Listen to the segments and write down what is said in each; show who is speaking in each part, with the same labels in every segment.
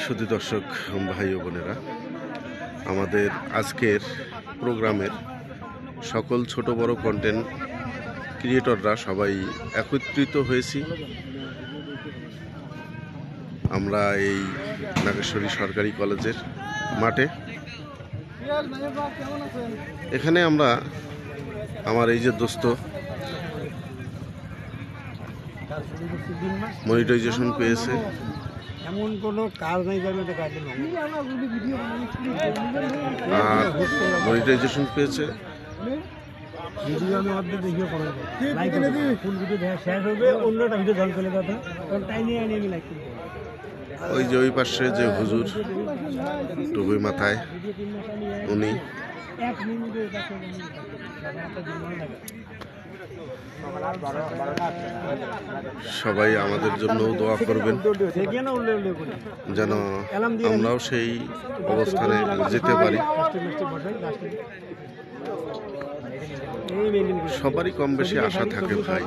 Speaker 1: শুধু দর্শক ভাই ও বোনেরা, আমাদের আজকের প্রোগ্রামের সকল ছোট বড় কন্টেন্ট ক্রিয়েটররা সবাই একত্রিত হয়েছি। আমরা এই নাগেশ্বরী সরকারি কলেজের মাঠে। এখানে আমরা আমার এই যে দোস্ত মনিটাইজেশন পেয়েছে,
Speaker 2: এমন কোনো কাজ নাই
Speaker 1: আর মনিটাইজেশন পেয়েছে।
Speaker 2: ভিডিও আমি অর্ধেক দেখিও করা ফুল ভিডিও দেখা শেষ হবে, অন্যটা ভিডিও জল চলে কথা তাই নিয়ে আনি আমি লাইক।
Speaker 1: ওই যে ওই পাশে যে হুজুর টুপি মাথায়, উনি সবাই আমাদের জন্য দোয়া করবেন যেন আমরাও সেই অবস্থানে যেতে পারি। সবারই কম বেশি আশা থাকে ভাই,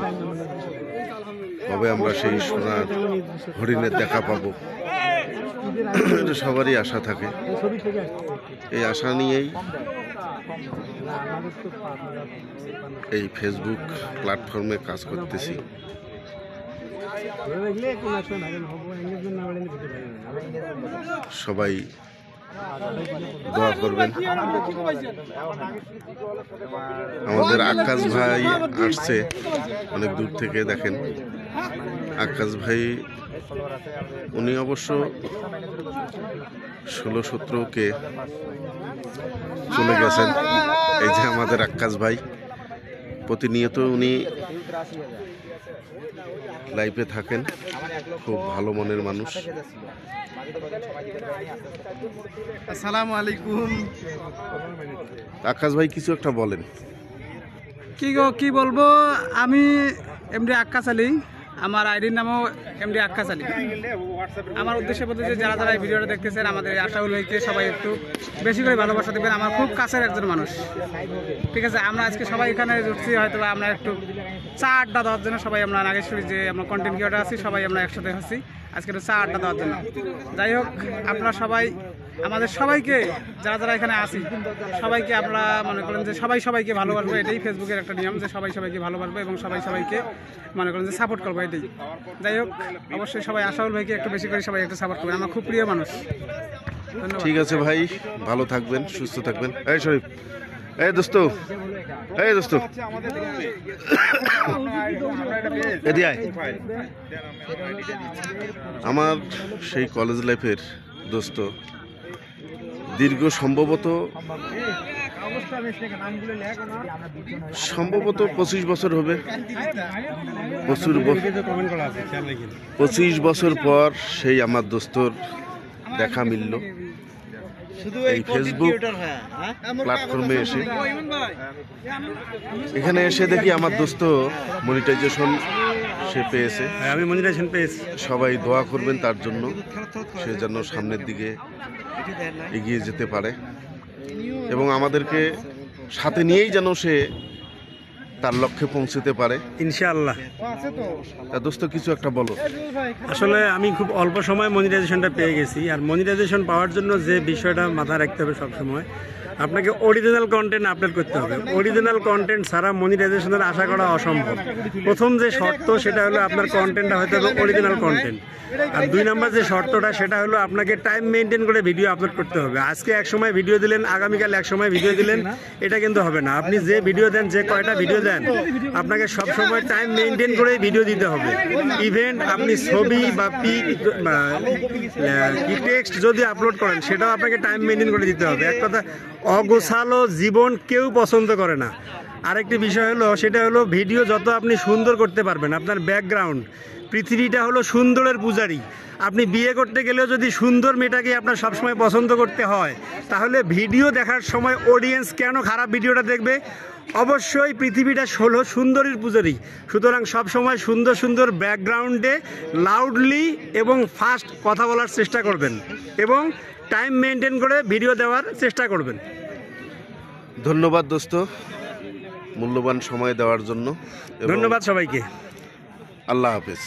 Speaker 1: কবে আমরা সেই সোনার হরিণের দেখা পাবো, সবারই আশা থাকে। এই আশা নিয়েই এই ফেসবুক প্ল্যাটফর্মে কাজ করতেছি। সবাই দোয়া করবেন। আমাদের আকাশ ভাই আসছে অনেক দূর থেকে, দেখেন আকাশ ভাই, উনি অবশ্য 16-17কে চলে গেছেন। এই যে আমাদের আকাশ ভাই, প্রতিনিয়ত উনি লাইভে থাকেন, খুব ভালো মনের মানুষ।
Speaker 2: আসসালামু আলাইকুম।
Speaker 1: আকাশ ভাই কিছু একটা বলেন।
Speaker 3: কি বলবো, আমি এমডি আক্কাস আলী, আমার আইডির নামও এমডি আক্কাস আলী। আমার উদ্দেশ্য বলতে যে যারা যারা এই ভিডিওটা দেখতেছেন, আমাদের আশাউল ভাইকে সবাই একটু বেশি করে ভালোবাসা দেবেন। আমার খুব কাছের একজন মানুষ, ঠিক আছে। আমরা আজকে সবাই এখানে জুটছি, হয়তো আমরা একটু চা আড্ডা দেওয়ার জন্য সবাই আমরা নাগেশ্বরী যে আমরা কন্টেন্ট ক্রিয়েটর আছি সবাই আমরা একসাথে হচ্ছি আজকে একটু চা আড্ডা দেওয়ার জন্য। যাই হোক, আপনারা সবাই আমাদের সবাইকে যারা যারা এখানে আসি সবাইকে আমরা মনে করেন যে সবাই সবাইকে ভালোবাসবো। এটাই ফেসবুকের একটা নিয়ম যে সবাই সবাইকে ভালোবাসবো এবং সবাই সবাইকে মনে করেন যে সাপোর্ট করবো, এটাই। যাই হোক, অবশ্যই সবাই আশাউল ভাইকে একটু বেশি করে সবাই একটু সাপোর্ট করবেন, আমার খুব প্রিয় মানুষ।
Speaker 1: ঠিক আছে ভাই, ভালো থাকবেন, সুস্থ থাকবেন। এই শরীফ, এই দোস্ত, এই দোস্ত, আমার সেই কলেজ লাইফের দোস্ত, দীর্ঘ সম্ভবত 25 বছর হবে। 25 বছর পর সেই আমার দোস্তর দেখা মিলল এই ফেসবুক প্ল্যাটফর্মে এসে। এখানে এসে দেখি আমার দোস্ত মনিটাইজেশন সে পেয়েছে।
Speaker 2: আমি মনিটাইজেশন পেয়েছি।
Speaker 1: সবাই দোয়া করবেন তার জন্য, সে যেন সামনের দিকে এগিয়ে যেতে পারে এবং আমাদেরকে সাথে নিয়েই যেন সে তার লক্ষ্যে পৌঁছতে পারে
Speaker 2: ইনশাআল্লাহ।
Speaker 1: দোস্ত কিছু একটা বলো।
Speaker 2: আসলে আমি খুব অল্প সময় মনিটাইজেশনটা পেয়ে গেছি, আর মনিটাইজেশন পাওয়ার জন্য যে বিষয়টা মাথায় রাখতে হবে সবসময়, আপনাকে অরিজিনাল কন্টেন্ট আপলোড করতে হবে। অরিজিনাল কন্টেন্ট ছাড়া মনিটাইজেশনের আশা করা অসম্ভব। প্রথম যে শর্ত সেটা হলো আপনার কন্টেন্টটা হতে হবে অরিজিনাল কন্টেন্ট, আর 2 নম্বর যে শর্তটা সেটা হলো আপনাকে টাইম মেনটেন করে ভিডিও আপলোড করতে হবে। আজকে এক সময় ভিডিও দিলেন, আগামীকাল এক সময় ভিডিও দিলেন, এটা কিন্তু হবে না। আপনি যে ভিডিও দেন, যে কয়টা ভিডিও দেন, আপনাকে সব সময় টাইম মেনটেন করে ভিডিও দিতে হবে। ইভেন্ট আপনি ছবি বা টেক্সট যদি আপলোড করেন, সেটাও আপনাকে টাইম মেনটেন করে দিতে হবে। এক কথা, অগোছালো জীবন কেউ পছন্দ করে না। আরেকটি বিষয় হলো, সেটা হলো ভিডিও যত আপনি সুন্দর করতে পারবেন, আপনার ব্যাকগ্রাউন্ড, পৃথিবীটা হলো সুন্দরের পূজারী। আপনি বিয়ে করতে গেলেও যদি সুন্দর মেয়েটাকে আপনার সবসময় পছন্দ করতে হয়, তাহলে ভিডিও দেখার সময় অডিয়েন্স কেন খারাপ ভিডিওটা দেখবে? অবশ্যই পৃথিবীটা হলো সুন্দরীর পূজারী। সুতরাং সবসময় সুন্দর সুন্দর ব্যাকগ্রাউন্ডে লাউডলি এবং ফাস্ট কথা বলার চেষ্টা করবেন এবং টাইম মেনটেন করে ভিডিও দেওয়ার চেষ্টা করবেন।
Speaker 1: ধন্যবাদ দোস্ত, মূল্যবান সময় দেওয়ার জন্য।
Speaker 2: ধন্যবাদ সবাইকে।
Speaker 1: আল্লাহ হাফেজ।